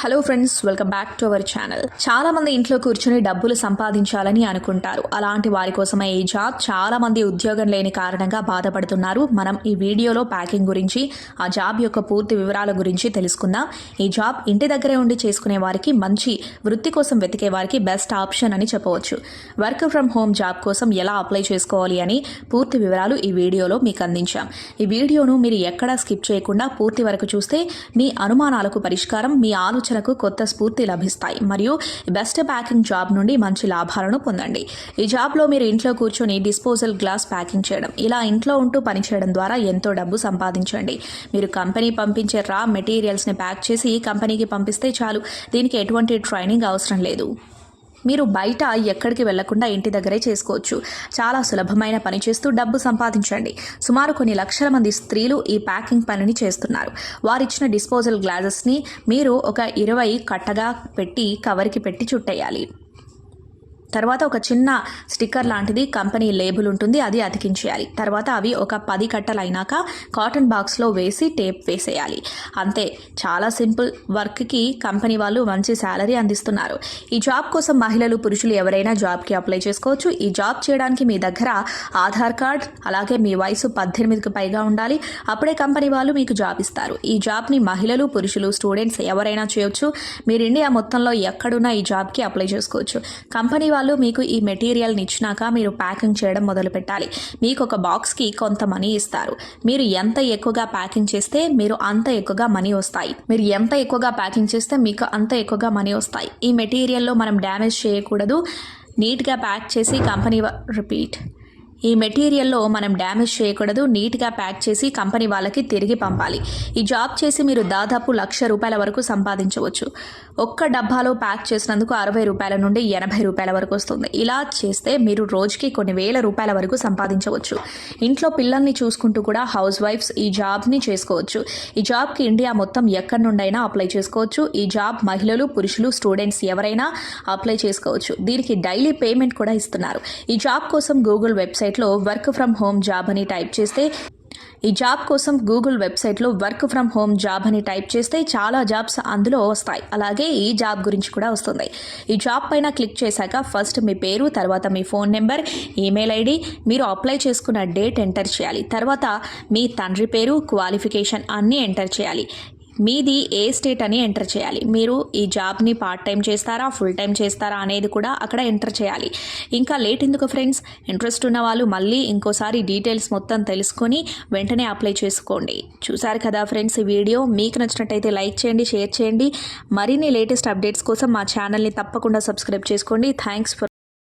Hello friends, welcome back to our channel. చాలా మంది ఇంట్లో కూర్చొని డబ్బులు సంపాదించాలని అనుకుంటారు. అలాంటి వారి కోసమే ఈ జాబ్. చాలా మంది ఉద్యోగం లేని కారణంగా బాధపడుతున్నారు. మనం ఈ వీడియోలో ప్యాకింగ్ గురించి, ఆ జాబ్ యొక్క పూర్తి వివరాల గురించి తెలుసుకుందాం. ఈ జాబ్ ఇంటి దగ్గరే ఉండి చేసుకునే వారికి, మంచి వృత్తి కోసం వెతికే వారికి బెస్ట్ ఆప్షన్ అని చెప్పవచ్చు. వర్క్ ఫ్రమ్ హోమ్ జాబ్ కోసం ఎలా అప్లై చేసుకోవాలి అని పూర్తి వివరాలు ఈ వీడియోలో మీకు అందించాం. ఈ వీడియోను మీరు ఎక్కడా స్కిప్ చేయకుండా పూర్తి వరకు చూస్తే మీ అనుమానాలకు పరిష్కారం, మీ ఆలోచనకు కొత్త స్ఫూర్తి లభిస్తాయి. మరియు బెస్ట్ ప్యాకింగ్ జాబ్ నుండి మంచి లాభాలను పొందండి. ఈ జాబ్లో మీరు ఇంట్లో కూర్చొని డిస్పోజల్ గ్లాస్ ప్యాకింగ్ చేయడం, ఇలా ఇంట్లో ఉంటూ పనిచేయడం ద్వారా ఎంతో డబ్బు సంపాదించండి. మీరు కంపెనీ పంపించే రా మెటీరియల్స్ని ప్యాక్ చేసి కంపెనీకి పంపిస్తే చాలు. దీనికి ఎటువంటి ట్రైనింగ్ అవసరం లేదు. మీరు బయట ఎక్కడికి వెళ్లకుండా ఇంటి దగ్గరే చేసుకోవచ్చు. చాలా సులభమైన పని చేస్తూ డబ్బు సంపాదించండి. సుమారు కొన్ని లక్షల మంది స్త్రీలు ఈ ప్యాకింగ్ పనిని చేస్తున్నారు. వారిచ్చిన డిస్పోజల్ గ్లాసెస్ని మీరు ఒక 20 కట్టగా పెట్టి కవర్కి పెట్టి చుట్టేయాలి. తర్వాత ఒక చిన్న స్టిక్కర్ లాంటిది కంపెనీ లేబుల్ ఉంటుంది, అది అతికించేయాలి. తర్వాత అవి ఒక 10 కట్టలు అయినాక కాటన్ బాక్స్లో వేసి టేప్ వేసేయాలి. అంతే, చాలా సింపుల్. వర్క్కి కంపెనీ వాళ్ళు మంచి శాలరీ అందిస్తున్నారు. ఈ జాబ్ కోసం మహిళలు, పురుషులు ఎవరైనా జాబ్కి అప్లై చేసుకోవచ్చు. ఈ జాబ్ చేయడానికి మీ దగ్గర ఆధార్ కార్డ్, అలాగే మీ వయసు 18కి పైగా ఉండాలి. అప్పుడే కంపెనీ వాళ్ళు మీకు జాబ్ ఇస్తారు. ఈ జాబ్ని మహిళలు, పురుషులు, స్టూడెంట్స్ ఎవరైనా చేయొచ్చు. మీరు ఇండియా మొత్తంలో ఎక్కడున్నా ఈ జాబ్కి అప్లై చేసుకోవచ్చు. కంపెనీ వాళ్ళు మీకు ఈ మెటీరియల్ని ఇచ్చినాక మీరు ప్యాకింగ్ చేయడం మొదలు పెట్టాలి. మీకు ఒక బాక్స్కి కొంత మనీ ఇస్తారు. మీరు ఎంత ఎక్కువగా ప్యాకింగ్ చేస్తే మీరు అంత ఎక్కువగా మనీ వస్తాయి. ఈ మెటీరియల్లో మనం డ్యామేజ్ చేయకూడదు. నీట్గా ప్యాక్ చేసి నీట్గా ప్యాక్ చేసి కంపెనీ వాళ్ళకి తిరిగి పంపాలి. ఈ జాబ్ చేసి మీరు దాదాపు ₹1,00,000 వరకు సంపాదించవచ్చు. ఒక్క డబ్బాలో ప్యాక్ చేసినందుకు ₹60 నుండి ₹80 వరకు వస్తుంది. ఇలా చేస్తే మీరు రోజుకి కొన్ని ₹1,000 వరకు సంపాదించవచ్చు. ఇంట్లో పిల్లల్ని చూసుకుంటూ కూడా హౌస్ వైఫ్స్ ఈ జాబ్ని చేసుకోవచ్చు. ఈ జాబ్కి ఇండియా మొత్తం ఎక్కడి నుండైనా అప్లై చేసుకోవచ్చు. ఈ జాబ్ మహిళలు, పురుషులు, స్టూడెంట్స్ ఎవరైనా అప్లై చేసుకోవచ్చు. దీనికి డైలీ పేమెంట్ కూడా ఇస్తున్నారు. ఈ జాబ్ కోసం గూగుల్ వెబ్సైట్లో వర్క్ ఫ్రమ్ హోమ్ జాబ్ అని టైప్ చేస్తే చాలా జాబ్స్ అందులో వస్తాయి. అలాగే ఈ జాబ్ గురించి కూడా వస్తుంది. ఈ జాబ్ పైన క్లిక్ చేశాక ఫస్ట్ మీ పేరు, తర్వాత మీ ఫోన్ నెంబర్, ఈమెయిల్ ఐడి, మీరు అప్లై చేసుకున్న డేట్ ఎంటర్ చేయాలి. తర్వాత మీ తండ్రి పేరు, క్వాలిఫికేషన్ అన్నీ ఎంటర్ చేయాలి. మీది ఏ స్టేట్ అని ఎంటర్ చేయాలి. మీరు ఈ జాబ్ని పార్ట్ టైం చేస్తారా, ఫుల్ టైం చేస్తారా అనేది కూడా అక్కడ ఎంటర్ చేయాలి. ఇంకా లేట్ ఎందుకు ఫ్రెండ్స్, ఇంట్రెస్ట్ ఉన్న వాళ్ళు మళ్ళీ ఇంకోసారి డీటెయిల్స్ మొత్తం తెలుసుకొని వెంటనే అప్లై చేసుకోండి. చూసారు కదా ఫ్రెండ్స్, ఈ వీడియో మీకు నచ్చినట్టయితే లైక్ చేయండి, షేర్ చేయండి. మరిన్ని లేటెస్ట్ అప్డేట్స్ కోసం మా ఛానల్ని తప్పకుండా సబ్స్క్రైబ్ చేసుకోండి. Thanks for